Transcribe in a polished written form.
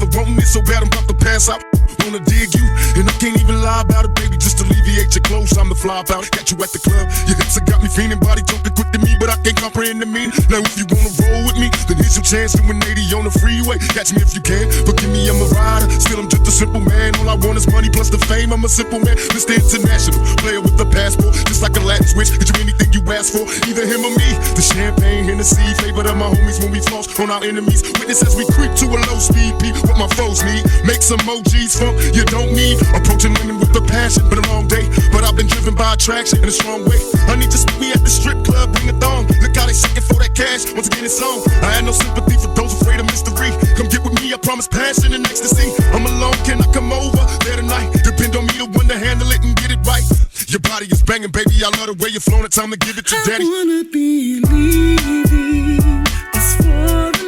together, wanting it so bad I'm about to pass out. Wanna dig you, and I can't even lie about it, baby. Just alleviate your clothes, I'm the fly about it. Got you at the club, your hips have got me feeling, body talking quick to me, but I can't comprehend the meaning. Now if you wanna roll with me, then here's your chance to 180 on the freeway. Catch me if you can, forgive me, I'm a rider. Still, I'm just a simple man. All I want is money plus the fame. I'm a simple man, Mr. International, player with a passport, just like a Latin switch. Get you anything you ask for, either him or me. The champagne, Hennessy, favorite of my homies when we floss on our enemies. Witness as we creep to a low speed beat. What my foes need, make some emojis from you don't need. Approaching women with a passion, been a long day, but I've been driven by attraction in a strong way. Honey, just meet me at the strip club, bring a thong. Look how they shaking for that cash, once again it's on. I had no sympathy for those afraid of mystery. Come get with me, I promise passion and ecstasy. I'm alone, can I come over there tonight? Depend on me, the one to handle it and get it right. Your body is banging, baby, I love the way you're flowing. It's time to give it to daddy. I wanna be leaving this for